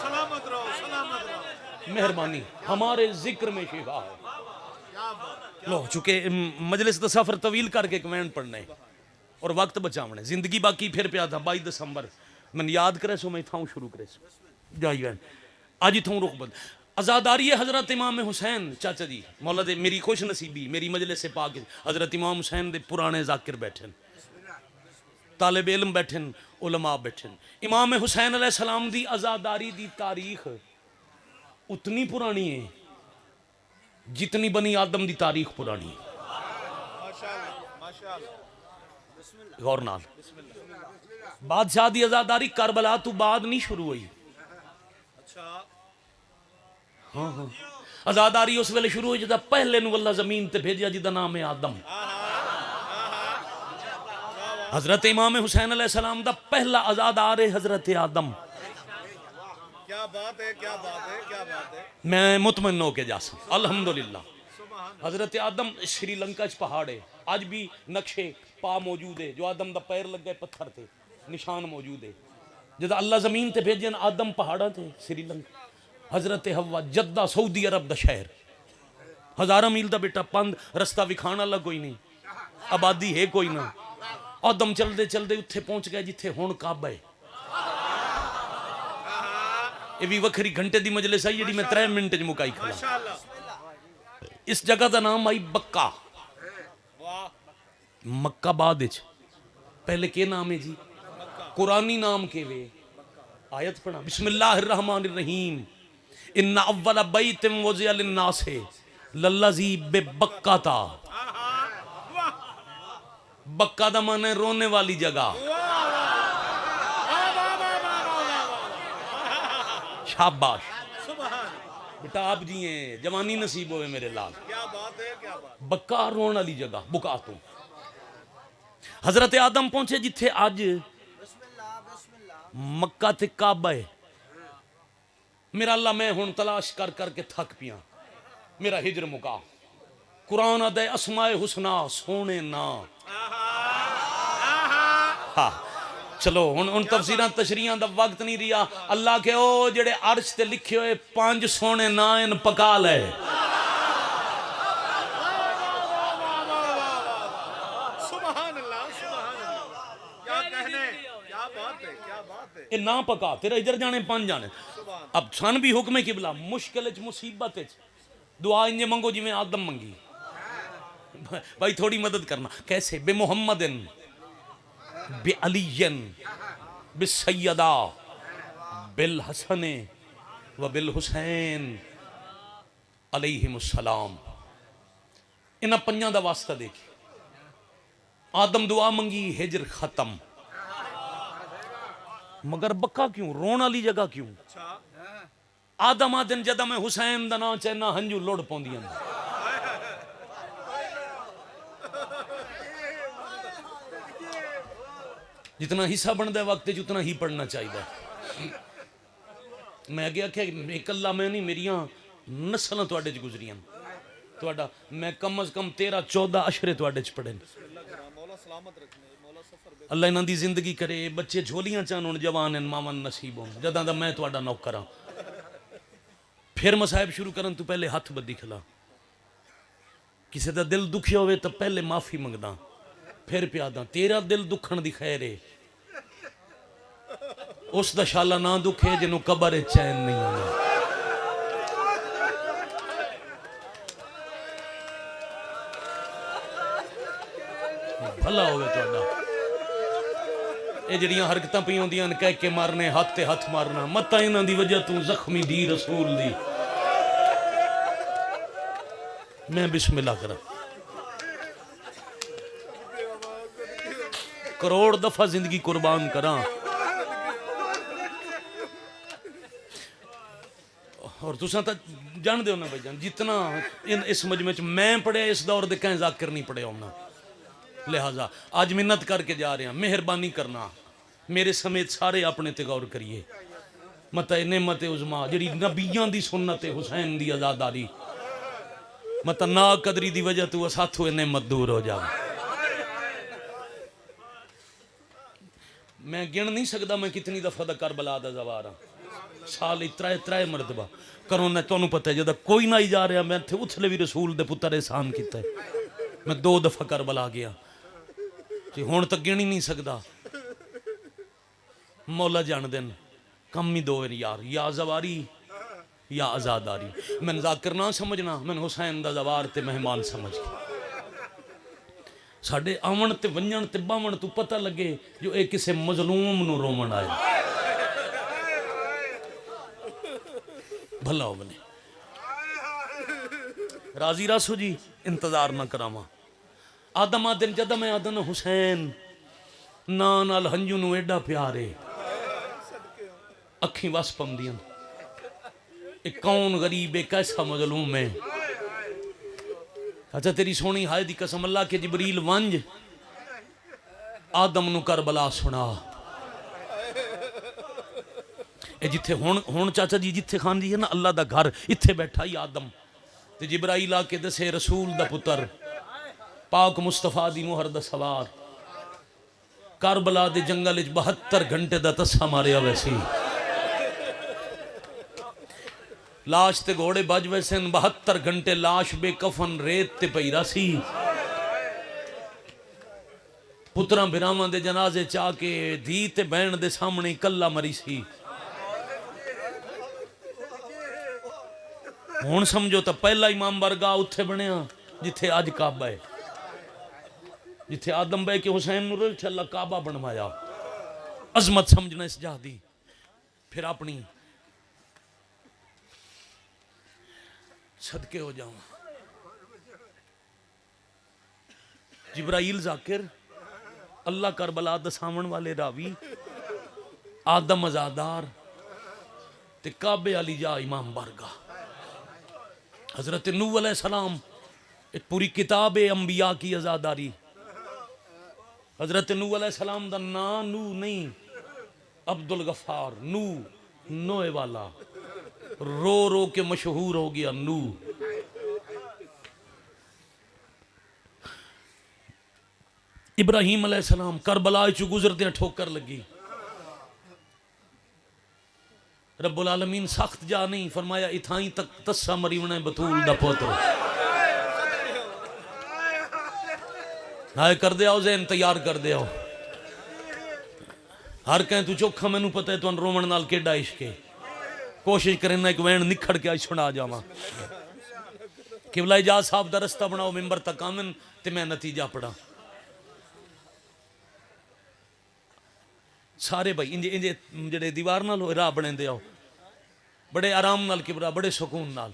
सलामत रहो मेहरबानी हमारे जिक्र में शिफा है लो चूंकि मजलिस का सफर तवील करके कमेंट पढ़ना है और वक्त बचावना है जिंदगी बाकी फिर पिया था 22 दिसंबर मैंने याद करे सो मैं इथाऊ शुरू करे सो जाइए आज इथाऊ रुख बंद आज़ादारी हजरत इमाम हुसैन चाचा जी मौला दे मेरी खुश नसीबी मेरी मजलिस से पाक हजरत इमाम हुसैन दे पुराने जाकिर बैठे तालिब इल्म बैठे, उलमा बैठे। इमाम हुसैन अलैहिस्सलाम दी आज़ादारी दी तारीख उतनी पुरानी है जितनी बनी आदम दी तारीख पुरानी है। गौर नाल, बादशाह दी आज़ादारी करबला तो बाद नहीं शुरू हुई। हाँ हाँ, आज़ादारी उस वेले शुरू हुई जब पहले नु अल्लाह जमीन ते भेजा जिदा नाम है आदम। हजरत इमाम हुसैन अलैहिस्सलाम दा पहला आज़ादार है हजरत आदम। क्या बात है, क्या बात है, क्या बात है। मैं मुतमइन हो के जा सकता अल्हम्दुलिल्लाह। हजरत आदम श्रीलंका च पहाड़ है, आज भी नक्शे पा मौजूद है, जो आदम दा पैर लग गए पत्थर थे, निशान मौजूद है। जब अल्लाह जमीन ते भेजन आदम पहाड़ा थे श्रीलंका। हजरत हवा जद्दा सऊदी अरब दा शहर, 1000 मील दा बेटा पंद, रस्ता विखाण वाला कोई नहीं, आबादी है कोई ना। आदम चलते चलते उत्थे पहुंच गए जिथे हुण काबा है। ये भी वखरी घंटे दी मजलिस आई जी मैं 3 मिनट च मुकाई खड़ा। इस जगह का नाम आई बक्का, मक्का बाद विच। पहले के नाम है जी? कुरानी नाम के वे। आयत पढ़ा, बिस्मिल्लाहिर्रहमानिर्रहीम, इन्ना अव्वल बैतिन वुज़िअ लिन्नास लल्लज़ी बिबक्काता। बक्का दा माने रोने वाली जगह। शाबाश बेटा, आप जी हैं, जवानी नसीब होवे मेरे लाल। क्या बात है, क्या बात। बक्का रोने वाली जगह, बुका तो। हजरत आदम पहुंचे जिथे आज मक्का ते काबा है। मेरा अल्लाह मैं हुण तलाश कर करके थक पिया, मेरा हिजर मुका। कुरान अदे अस्माए हुसना सोने ना। हाँ चलो हुण तफसीरां तशरीहां दा वक्त नहीं रिया। अल्लाह के ओ जेड़े अर्श ते लिखे हुए 5 सोने ना इन पका ले। ए ना पका, तेरा इधर जाने 5 जाने। अब सन भी हुक्म किबला, मुश्किल मुसीबत दुआ इंजे मंगो जिवें आदम मंगी। भाई थोड़ी मदद करना। कैसे? बे मुहम्मदिन बे अलीयन बे सैयदा बिल हसन व बिल हुसैन अलैहिमुस्सलाम। इन्हां 5 दा वास्ता देखी। आदम दुआ मंगी, हिजर खत्म। मगर बक्का क्यों? रोन वाली जगह क्यों? आदम आदन जदा मैं हुसैन दा नाम चैना हंजू लुड़ पौंदियां। जितना हिस्सा बनता है वक्त उतना ही पढ़ना चाहिए। मैं अगे आख्या एक अल्लाह मैं नहीं, मेरिया नस्ल तुहाडे च गुजरियां। तुहाडा मैं कम अज कम 13-14 अशरे तुहाडे च पढ़े। अल्लाह इन्हां दी जिंदगी करे, बच्चे झोलियां चाहन हुण जवान हैं, मावन नसीब होन जदां दा मैं तुहाडा नौकर हां। फिर मसाइब शुरू करन तो पहले हथ बद्दी खिला। किसी का दिल दुखिया होवे तो पहले माफी मंगदा, फिर प्यादा। तेरा दिल दुखण दी खैर है, उस दा शाला ना दुखे जिन्हों कबर चैन नहीं आना। भला होवे तुहाडा। ये जड़ियां हरकतां पई होंदियां कह के मारने, हाथ ते हाथ मारना, मता इन्हां दी वजह तू जख्मी दी रसूल दी। मैं बिस्मिल्लाह करा। करोड़ दफा जिंदगी कुर्बान करा। और तुसा तो जानते हो ना भाईजान, जितना इस मजमे च मैं पढ़िया इस दौर दे कहीं जाकिर नहीं पढ़िया होना। लिहाजा आज मिन्नत करके जा रहे हैं, मेहरबानी करना मेरे समेत सारे अपने ते गौर करिए। मत नेमत उजमा जी नबियां दी सुन्नत हुसैन दी आजादारी, मत ना कदरी दी वजह तू साथों नेमत दूर हो जाए। मैं गिन नहीं सकता मैं कितनी दफा दा करबला दा जवार हाँ। साल 3 मरतबा करो ना। तुहानू पता है जब कोई ना ही जा रहा, मैं इत्थे उथले भी रसूल दे पुत्तर एहसान किया। मैं 2 दफा करबला गया, हुण तक गिन ही नहीं सकता। मौला जान देन कम ही 2 यार, या जवारी या आजादारी। मैं जाकिर ना समझना, मैं हुसैन दा जवार ते मेहमान समझ के साडे आवन ते वंजन ते बावन तू पता लगे जो ये किसे मजलूम नू रोमन आए भला हो बने राजी रासो जी इंतजार ना करावा आदम आदन जद मैं आदन हुसैन ना नाल हंजू नू एडा प्यारे अखी वस पमदियां कौन गरीब है कैसा मजलूम है अच्छा तेरी सोनी हाय दी कसम अल्लाह के जिबरील वंज आदम नु करबला सुना ए जिथे हुण चाचा जी जिथे खान जी है ना अल्लाह दा घर इथे बैठा ही आदम ते जिब्राइल आके दसे रसूल दा पुत्र पाक मुस्तफा दी मुहर दा सवार करबला दे जंगल विच 72 घंटे दा तस्सा मारिया वैसी लाश ते घोड़े बज वैसे 72 घंटे लाश बेकफन रेत ते पईरा सी पुत्रां बिरावां दे जनाजे चा के धी ते बहन दे सामने कल्ला मरी सी हुण समझो तो पहला इमाम बरगा उत्थे बनिया जिथे अज काबा है जिथे आदम बह के हुसैन नूर अल्लाह काबा बनवाया अजमत समझना इस जहा दी फिर अपनी सदके हो जाऊं जिब्राइल जाकिर अल्लाह करबला दसावन वाले रावी आदम अजादार ते काबे अली जा इमाम बारगा हजरत नूह अलैहि सलाम एक पूरी किताब है अंबिया की अजादारी हजरत नूह अलैहि सलाम दा ना नूह नहीं अब्दुल गफार नूह नोए वाला रो रो के मशहूर हो गया नू इब्राहिम अलैहिस्सलाम करबला चु गुजरते ठोकर लगी रब्बुल आलमीन सख्त जा नहीं फरमाया इथाई तक तस्सा मरीवना बतूल दा पुत्र हाय कर दे आओ ज़हन तैयार कर दे आओ हर कहें तू चोखा मैनू पता है तुहानू रोमन नाल केडा इश्क है कोशिश करें ना एक वैन निखड़ के आज सुना जावा किबला इजाज साहब का रस्ता बनाओ मिंबर तक आवन ते मैं नतीजा पढ़ा सारे भाई इंजे इंजे जेडे दीवार नाल राह बने दे आओ बड़े आराम नाल किबरा बड़े सुकून नाल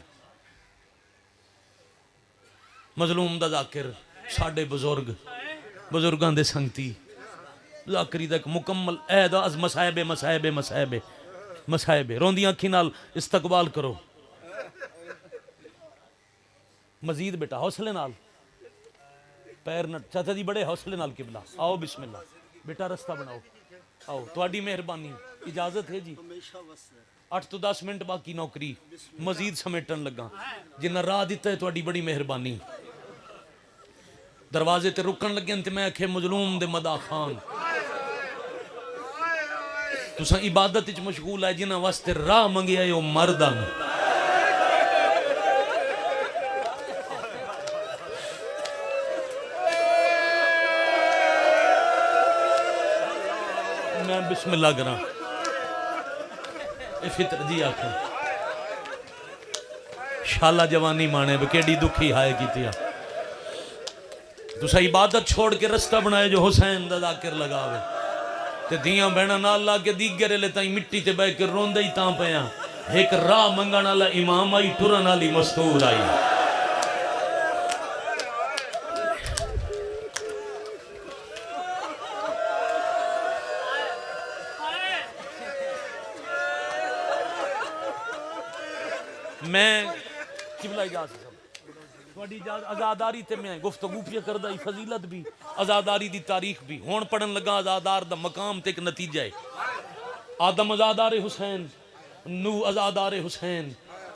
मजलूम दा जाकिर साडे बुजुर्गां दे संगती जाकरी दा एक मुकम्मल ऐदा अज मसायबे मसायबे मसायबे मसायबे रोंदियां अखी नाल इस्तकबाल करो मजीद बेटा हौसले नाल पैर न चाचा जी बड़े हौसले नाल किबला आओ बिस्मिल्लाह बेटा रास्ता बनाओ आओ तुहाडी मेहरबानी इजाजत है जी 8 तो 10 मिनट बाकी नौकरी मजीद समेटन लगा जिन्ना राह दिता है तुहाडी बड़ी मेहरबानी दरवाजे ते रुकन लगे ते मैं आखे मजलूम दे मदा खान तुसा इबादत च मशगूल है जिन्हां वास्ते राह मंगिया है ओ मर्दां मैं बिस्मिल्लाह करा फितर जी आखे शाला जवानी माने केडी दुखी हाय की तुसा इबादत छोड़ के रास्ता बनाए जो हुसैन दा जाकिर लगावे ते दियां बहना नाल ला के दीगरे ले ताई मिट्टी ते बह के रोंदे ही तां पिया एक राह मंगण वाला इमाम आई टुरन वाली मस्तूर आई मैं किबला इजाजत आजादारी ते मैं गुफ्तगू पे करदा फजीलत भी आजादारी दी तारीख भी हुण पढ़न लगा आजादार दा मकाम ते एक नतीजा है आदम आजादार हुसैन नूह आजादार हुसैन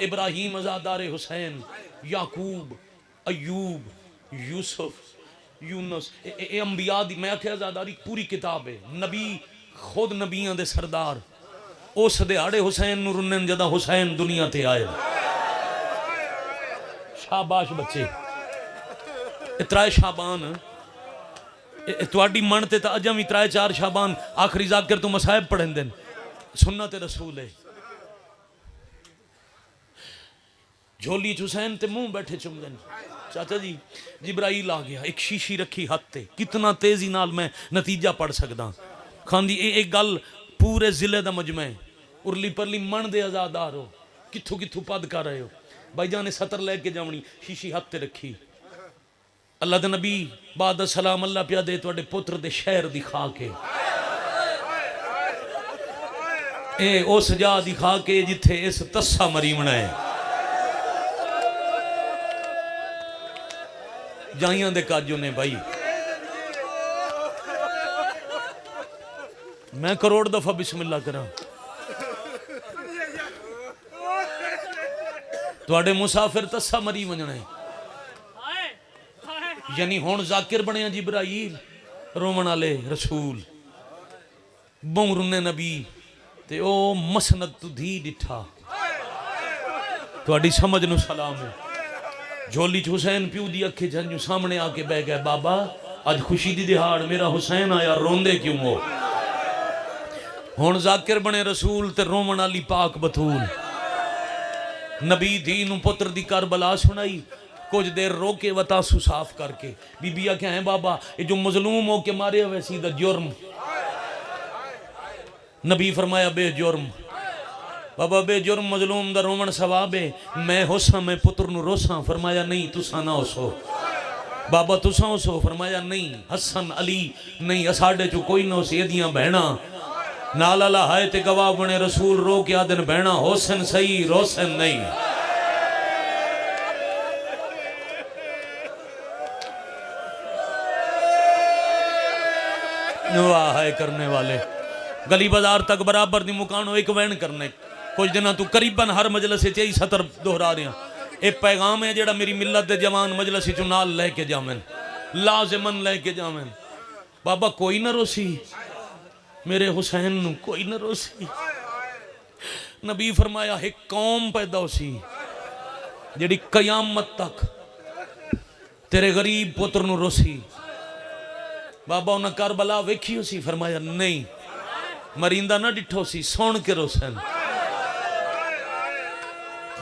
इब्राहिम आजादार हुसैन याकूब अयूब यूसुफ यूनुस ए अंबिया दी मैं आख्या आजादारी पूरी किताब है नबी खुद नबियां दे सरदार उस दिहाड़े हुसैन नूं रुन्नन जदा हुसैन दुनिया ते आए शाबाश बच्चे त्राए शाबान तुहाडी मन ते अजा भी 3-4 शाबान आखिरी जाकिर तू मसाहिब पढ़ेंदे सुन्नत रसूल है झोली हुसैन ते मुंह बैठे चुमदन चाचा जी जिब्राइल आ गया, एक शीशी रखी हाथ ते, कितना तेजी नाल मैं नतीजा पढ़ सकदा। खांदी एक गल पूरे जिले दा मजमा है, उरली परली मन दे आजादार हो, किथों किथों पद कर रहे हो। भाईजान ने सतर लेके जावनी, शीशी हाथ ते रखी। अल्लाह दे नबी बाद सलाम अल्लाह पिया दे तुहाडे पुत्र दे शहर दिखा के, ए उस जा दिखा के जिथे इस तस्सा मरीमना है। जाइयां दे काजू ने भाई, मैं करोड़ दफा बिस्मिल्लाह करा। तुहाडे मुसाफिर तस्सा मरी वजना है, यानी हुण जाकिर बनिया जिब्राइल, रोमन वाले रसूल, बहुरुन्ने नबी ते ओ मसनद तू धी डिठा। तुहाडी समझ नू सलाम है। झोली च हुसैन प्यू दी अखे झंजू सामने आके बह गया, बाबा अज खुशी दी दिहाड़, मेरा हुसैन आया, रोंदे क्यों हो? हुण जाकिर बने रसूल ते रोमन वाली पाक बतूल, नबी धी नू पुत्र दी करबला सुनाई। कुछ देर रोके वतासू साफ करके बीबी आख्या है बाबा ये जो मजलूम हो के मारे हुए सीधा जुर्म। नबी फरमाया बेजुर्म बाबा, बेजुर्म मजलूम दा रोमन सवाब है। मैं होसा मैं पुत्र नु रोसा। फरमाया नहीं तुसा ना होसो बाबा, तुसा होसो। फरमाया नहीं हसन अली नहीं, असाडे चो कोई ना होसी, एदियां बहना नाल अला हाय ते गवाह बने रसूल। रो के आदन बहना होसन सही रोसन नहीं। वाह है करने वाले, गली बाजार तक बराबर दी मुकानो एक वैन करने। कुछ दिन तू करीबन हर मजलिस यही सतर दोहरा रहा। एक पैगाम है जेड़ा मेरी मिलत दे जवान मजलिस चो नाल लेके जावन, लाजमन लेके जावन। बाबा कोई ना रोसी मेरे हुसैन नू, कोई ना रोसी। नबी फरमाया एक कौम पैदा होसी जेड़ी कयामत तक तेरे गरीब पुत्र नू रोसी। बाबा उन्हें करबला वेखी सी? फरमाया नहीं, मरींदा ना डिठो सी, सुन के रोसन।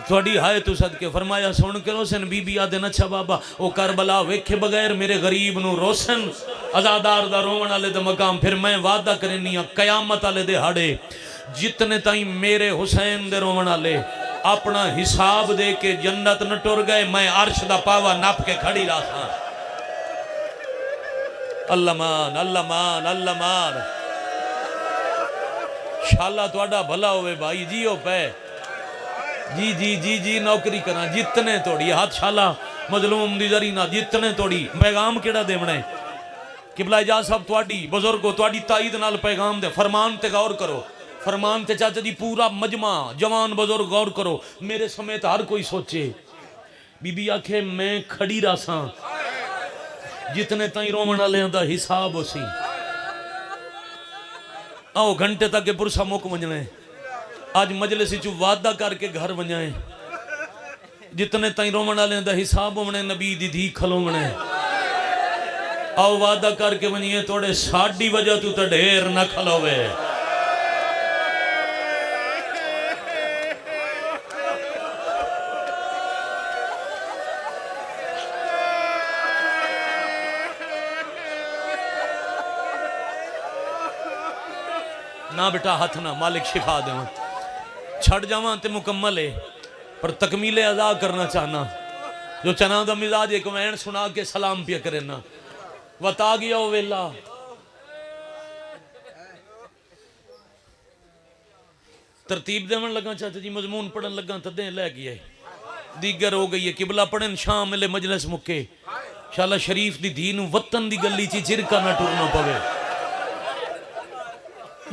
थोड़ी हाय तू सदके। फरमाया सुन के रोसन। बीबी आदन अच्छा बाबा वो करबला वेखे बगैर मेरे गरीब नू रोसन, आजादार दा रोवन वाले दा मकाम। फिर मैं वादा करनी आ कयामत वाले दे हाड़े जितने ताई मेरे हुसैन दे रोवन वाले अपना हिसाब दे के जन्नत न टुर गए, मैं अर्श दा पावा नप के खड़ी रहा। अल्लाह मान अल्लाह मान अल्लाह मान। शाला तुहाडा भला होवे भाई, जियो पे जी जी जी जी नौकरी करा जितने तोड़ी हाथ शाला मजलूम दी जरी ना जितने तोड़ी। पैगाम केड़ा देवना है किबला इजाज़ साहब तुहाडी बुजुर्गो तुहाडी ताईद नाल पैगाम दे। फरमान ते गौर करो, फरमान ते चाचा जी पूरा मजमा जवान बुजुर्ग गौर करो, मेरे समेत हर कोई सोचे। बीबी आखे मैं खड़ी रहा जितने ताई रोमन वाले दा हिसाब हो सी। आओ घंटे तक के पुरसा मुक वजने, आज मजलिस चु वादा करके घर वजाए। जितने ताई रोमन वाले दा हिसाब होने नबी दी धी खलोवने। आओ वादा करके वनिए थोड़े साड़ी वजह तू तो ढेर न खलोवे। ना बेटा हथ ना, मालिक शिफा देवा। छड़ जावा तो मुकम्मल है पर तकमीले अदा करना चाहना। जो चना दा मिजाज एक वैन सुना के सलाम पिया करे ना वता गया वो वेला। तरतीब देवन लगा चाचा जी, मजमून पढ़न लगा तदे लै गया दीगर हो गई है। किबला पढ़न शाम मेले मजलिस मुके शाला शरीफ दी धी नूं वतन दी गली च चिरका ना टुरना पवे।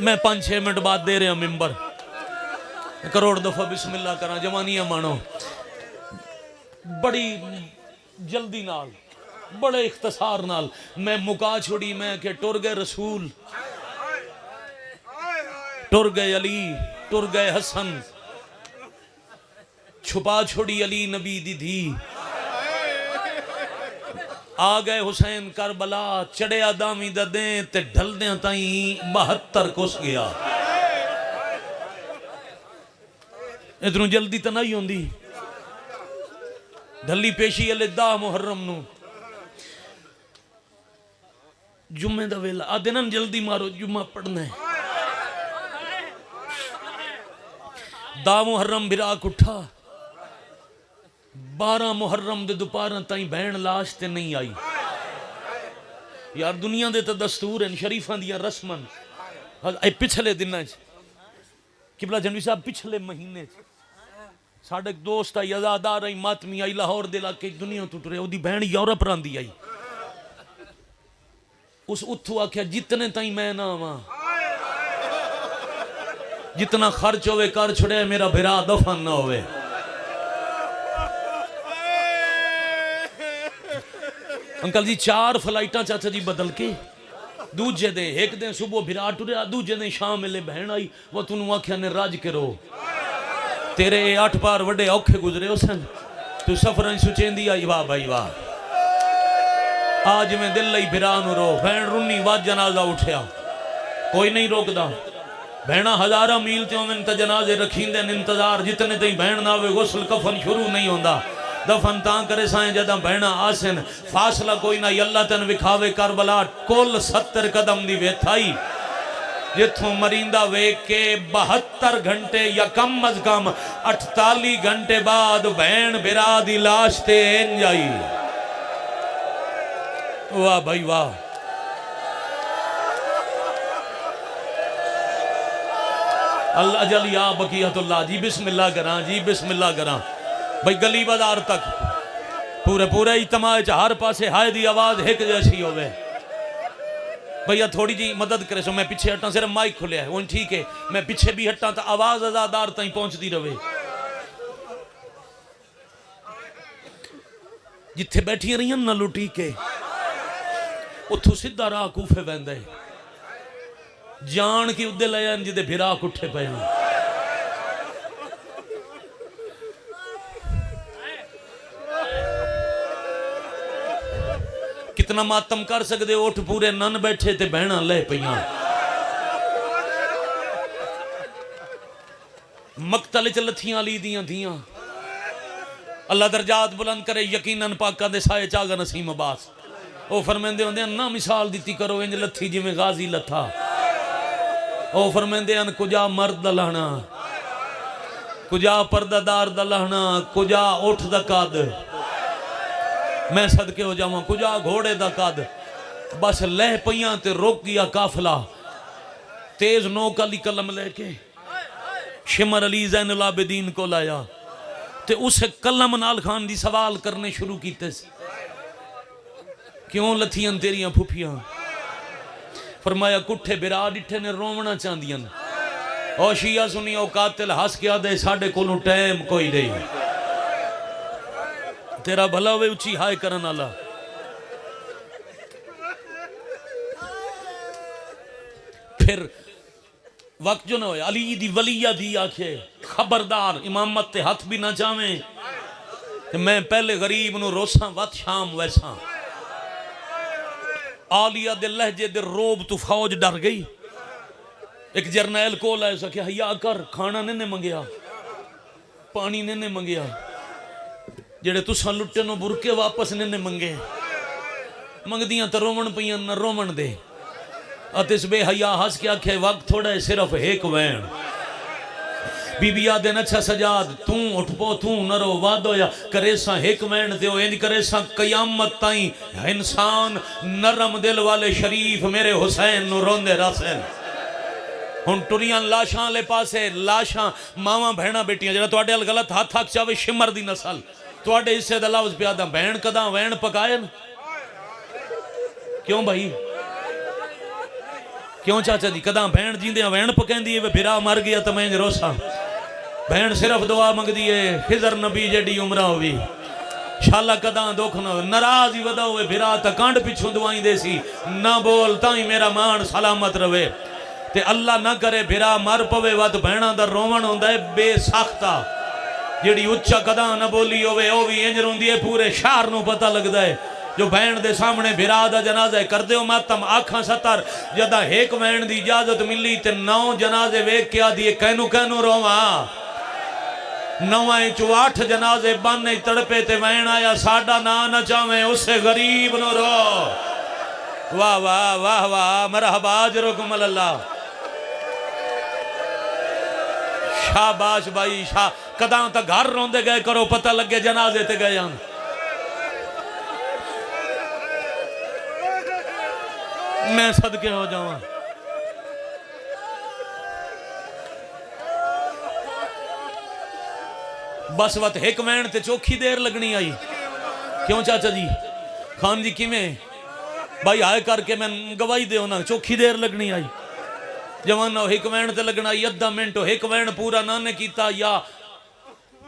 मैं 5-6 मिनट बाद दे रहा मिंबर, करोड़ दफा बिस्मिल्लाह करा। जवानियां मानो बड़ी जल्दी नाल, बड़े इख्तसार नाल मैं मुका छोड़ी। मैं के टुर गए रसूल, टुर गए अली, टुर गए हसन, छुपा छोड़ी अली नबी दी धी। आ गए हुसैन करबला, चढ़िया दामी दे ते ढलदे ताई 72 कुस गया। इधरों जल्दी तो नहीं होंदी। ढली पेशी अले 10 मुहर्रम नू जुम्मे दा वेला आदे ना जल्दी मारो जुम्मा पढ़ना है। 10 मुहर्रम बिराक उठा, 12 मुहर्रम दे दोपहर ताई बहन लाश ते नहीं आई। यार दुनिया दे तो दस्तूर हैं, शरीफां दियां रस्मन। पिछले दिन किबला जनवी साहब पिछले महीने साढ़े दोस्त आई अजादार आई मातमी आई लाहौर दे इलाके दुनिया टुट रहे, ओदी बहन यूरोप रही आई। उस उथू आख्या जितने ताई मैं ना आवा, जितना खर्च होवे कर छुड़े, मेरा बिरा दफन ना होवे। अंकल जी 4 फ्लाइटा चाचा जी बदल के दूजे दे एक दिन सुबह बिरा टुरिया, दूजे दिन शाम वेले बहन आई। वो तू आख्या ने राज के रो, तेरे 8 पार वड्डे औखे गुजरे हो सन, तू सफर सुचेंदी आई। वाह भाई वाह, आज मैं दिल लई बिरा नु रो। बहन रुनी वाज जनाजा उठया, कोई नहीं रोकदा। बहना 1000 मील ते होवन ते जनाजे रखींदे इंतजार, जितने तई बहन ना आवे गुस्ल कफन शुरू नहीं होंदा। दफन तां करे साए जदा बहना आसन, फासला कोई ना अल्लाह तन विखावे करबला। कुल 70 कदम दी वेथाई, जिथों मरींदा वेख के 72 घंटे या कम अज कम 48 घंटे बाद बहन बिरा दी लाश ते इंज आई। वाह भाई वाह, अल्लाह जल या बकियतुल्लाह जी, बिस्मिल्लाह करा जी, बिस्मिल्लाह करा। भाई गली बाजार तक पूरे पूरे इज्तिमा च हर पासे हाय दी आवाज एक जैसी होवे। भैया थोड़ी जी मदद करे सो, मैं पीछे हटा, सिर्फ माइक खुलिया है ठीक है, मैं पीछे भी हटा तो आवाज अजादार तक पहुंचती रहे। जिथे बैठी रही ना लुटी के, उथों सीधा राह कूफे पैंदा है, जान की उदे ले जान जिदे फिराक उठे पे। कितना मातम कर सकते, उठ पूरे नन बैठे ते बहना ले पईयां। मकतल च लथियां ली दियां थियां। अल्लाह दरजात बुलंद करे, यकीनन पाका दे साए चागा नसीम अब्बास ओ फरमांदे होंदे ना, मिसाल दिती करो इंज लथी जिवें गाजी लथा। ओ फरमांदे अन कुजा मर्द दा लहना, कुजा पर्दादार दा लहना, कुजा उठ दा कद, मैं सदके हो जावां कुजा घोड़े दा कद। बस लह पईयां ते रोक गया काफला। तेज नोक अली कलम लेके शिमर अली ज़ैनुल आबिदीन को लाया ते उस कलम नाल खान दी सवाल करने शुरू कीते। क्यों लथियां तेरियां फुफियां? फरमाया कुठे बिरा डिठे ने रोवना चाहदियां। ओ शिया सुनी ओ कातिल हस के आदे साडे कोलों टाइम कोई नहीं, तेरा भला वे उची हाय करन वाला। फिर वक्त जो ना हो, अली दी वलिया दी आखे खबरदार इमामत ते हाथ भी ना चावे, मैं पहले गरीब नु रोसा वत शाम वैसा। आलिया दे लहजे दे रोब तू फौज डर गई। एक जरनैल कोल आया, सके हया कर, खाना ने मंगया, पानी ने मंगया, जेड़े तुसा लुटे नो बुरके वापस ने मंगे। मंगदियां तो रोवन पईयां न रोवन दे। अतिस बेहया हस के आखे वक्त थोड़ा है सिर्फ एक वैन। बीबी आदे अच्छा सजाद तू उठ पो, तू नरो वादो या करेसा एक वैन दो, इंज करेसा कयामत ताई इंसान नरम दिल वाले शरीफ मेरे हुसैन नु रोंदे रसन। हुन टुरियां लाशां ले पासे, लाशां मावां भैणा बेटियां जेड़ा तुहाडे अल गलत हाथ हक चावे शिमर दी नस्ल तुहाडे हिस्से दा लफ्ज पिया दा भैन कदा वैन पकायन। क्यों भाई क्यों चाचा जी? कदा भैन जींदे वैन पकैंदी है, बिरा मर गया तो मैं रोसा। भैन सिर्फ दुआ मंगदी है खिजर नबी जेडी उम्र होवी, शाला कदा दुख न नाराज ही वदा होवे, बिरा त कंड पिछों दुआई दे सी ना बोल ताई मेरा मान सलामत रवे। ते अल्लाह ना करे बिरा मर पवे वत भैणा दा रोवण हुंदा है बेसाख्ता। जेड़ी उच्चा कदा न बोली होवे ओ भी इंज रोंदी है, पूरे शहर नूं पता लगदा है। जो बहन दे सामने बिरा दा जनाजा कर दो मातम आखा सतर, जदा एक वैन दी इजाजत मिली ते 9 जनाजे वेख के आदि कहनू कहनू रोवा। 9 चो 8 जनाजे बन तड़पे ते वैन आया साडा ना न चावे उसे गरीब नो रो। वाह वाह वाह वाह मरहबा जरुकुम अल्लाह। शाबाश भाई शाह। कदा तक घर रोंदे गए करो पता लगे जनाजे ते गए हैं। मैं सदके हो जावा। बस वत एक वैन ते चौखी देर लगनी आई। क्यों चाचा जी खान जी किमें भाई आए करके मैं गवाही दे ना चौखी देर लगनी आई। जवाना एक वैन ते लगना आई अद्धा मिनट एक वैन पूरा ना ने कीता या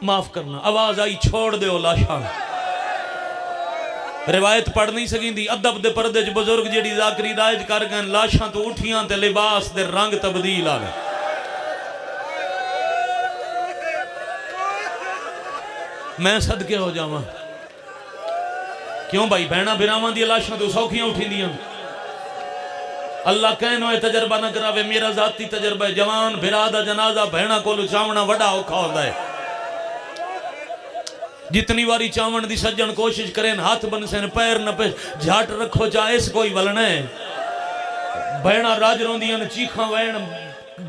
माफ करना आवाज आई छोड़ दो लाशा। रिवायत पढ़ नहीं सकी अदब दे पर्दे च बुजुर्ग जी जाकरी राज कर गए लाशा तो उठियां ते लिबास दे रंग तब्दील आ गए। मैं सदके हो जावा। क्यों भाई भैणा बिरावां दी लाशां तो सौखियां उठिंदियां। अल्लाह कहनो ये तजर्बा ना करावे। मेरा जाती तजर्बा है। जवान बिरा दा जनाजा भैणा कोल चावना बड़ा औखा होंदा है। जितनी बारी चावण दी सज्जन कोशिश करें हाथ बनसेन पैर न पे झाट रखो चाहे इस कोई वलना है। भैणा राज रोंदियां चीखा वैन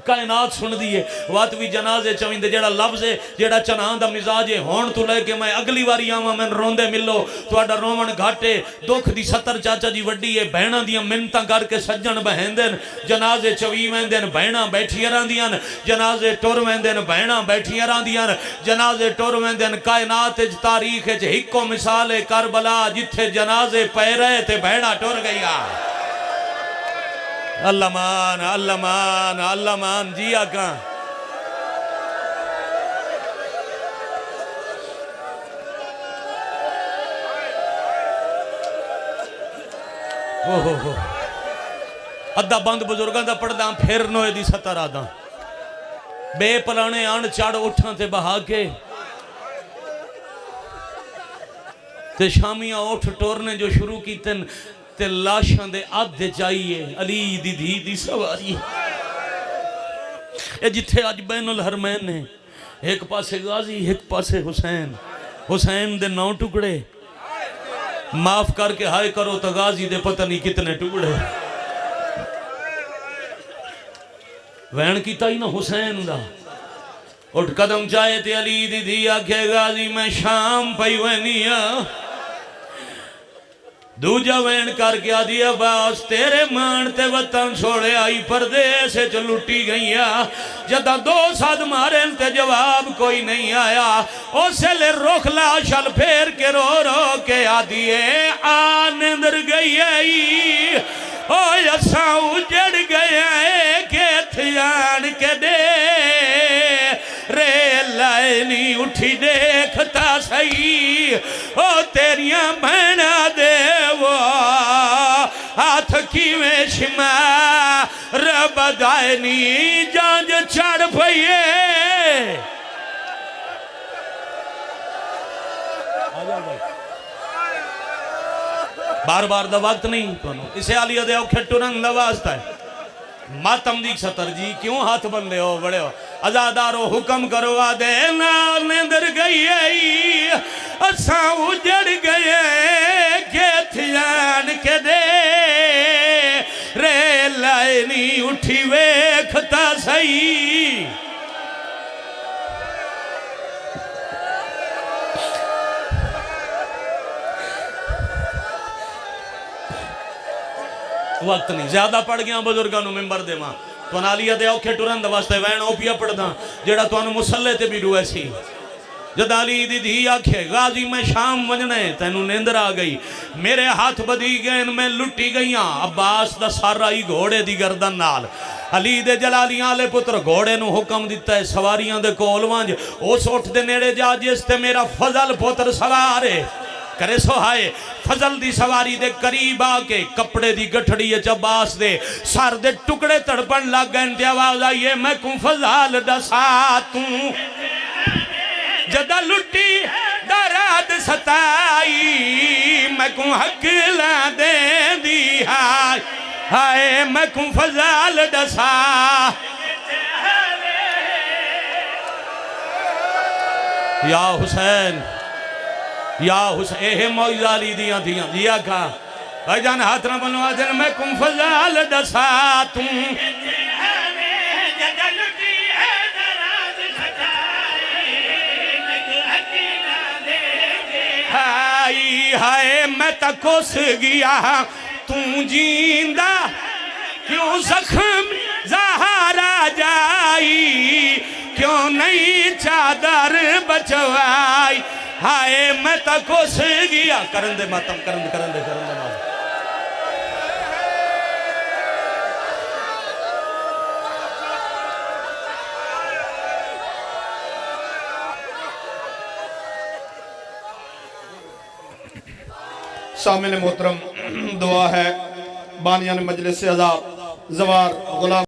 कायनात सुन दी है। वात भी जनाजे चविंदे जेड़ा लफ्ज है जेड़ा चना दा मिजाज है होण तो लेके मैं अगली बारी आवा मैं रोंदे मिलो तुहाडा रोवण घाटे दुख दी 70 चाचा जी वड्डी है। भैणा दियां मिन्नतां करके सज्जन बहेंदन जनाजे चवी वेंदन भैणा बैठियां रहंदियां जनाजे टुर वेंदन भैणा बैठियां रहंदियां जनाजे टुर वेंदन। कायनात च तारीख च हिक्को मिसाल है करबला जिथे जनाजे पै रहे ते भैणा टुर गईया। अल्लाह मान अल्लाह मान अल्लाह मान जी आका। ओहो अद्धा बंद बुजुर्गों का पढ़दा फिर नोए दी 70 आदा बेपलाने अण चढ़ उठां ते बहा के ते शामियां उठ टोरने जो शुरू कीते ते लाशां दे आधे चाहिए अली दी धी दी सवारी। ए जिथे अज बैनुल हरमैन ने एक पासे गाजी एक पासे हुसैन। हुसैन दे 9 टुकड़े माफ करके हाय करो तो गाजी दे पता नहीं कितने टुकड़े। वैन कीता ही ना हुसैन दा उठ कदम चाहे ते अली दी धी आखे गाजी मैं शाम पई वनिया। दूजा वैन करके आदि अब्बास तेरे मान ते वतन छोड़े आई परदेस च लुटी गई। जदा 2 साद मारे ते जवाब कोई नहीं आया। उसले रुख लाशल फेर के रो रो के आदि आ निंदर गई ओ असा उजड़ गए के थयान के दे रे लाइनी उठी देखता सही ओ तेरिया भैना दे वो हाथ किवें शिमा रबदायनी जांज चढ़ पईए। बार बार दा वक्त नहीं तो इसे आलिया दे औखे टुरन दा वास्ता है। मातम दी 70 जी क्यों हाथ बन ले हो बड़े हो आजादारो हुक्म करो आदे ना निंदर गई असा उजड़ गए के थियान के दे रे लाइनी उठी वेखता सही। वक्त नहीं ज्यादा पढ़ गया बुजुर्गों मिंबर देवा तो नालिया दे औखे टुरन द वास्ते वैन ओपिया पढ़दा जेड़ा तुहानू मुसल्ले ते भी रुए सी। जद अली दी धी आखे गाजी मैं शाम वजने तेनू नींदर आ गई मेरे हाथ बधी गए मैं लुटी गई। अब्बास दा सारा ही घोड़े दी गर्दन नाल अली दे जलालियां आले पुत्र घोड़े नू हुक्म दिता है सवारियां दे कोल वंज उस उठ दे नेड़े जा जिस ते मेरा फजल पुत्र सवार है करे सोहाए। फजल दी सवारी दे करीब आके कपड़े दी गठड़ी अब्बास दे सर दे टुकड़े तड़पन लग गए ते आवाज आई है मैं कू फजल दसा तू जदा लुटी दराद सताई मैं कू हक ला दे दी हाय हाय मैं कू फजल दसा या हुसैन एह मौजाली दियां दियां दिया का भाईजान हाथ ना बनवा दिन मैं कुम फजाल दसा तू हाय मैं तकोस गया तू जींदा क्यों जख्म ज़हरा जाई क्यों नहीं चादर बचवाई हाय मैं तकोस गया करन दे मातम करन दे मातम शामिल मोहतरम दुआ है बानियान मजलिस अज़ा ज़वार गुलाम